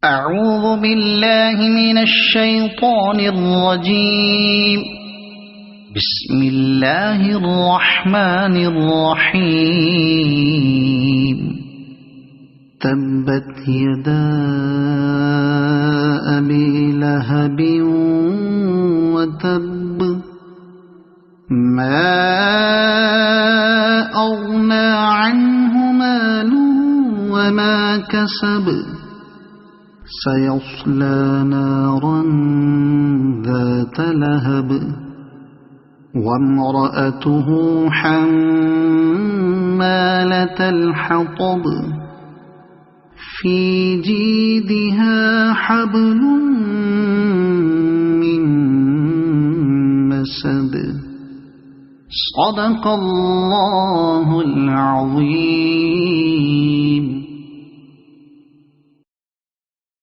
أعوذ بالله من الشيطان الرجيم. بسم الله الرحمن الرحيم. تبت يدا أبي لهب وتب ما أغنى عنه ماله وما كسب سيصلى نارا ذات لهب وامرأته حمالة الحطب في جيدها حبل من مسد. صدق الله العظيم.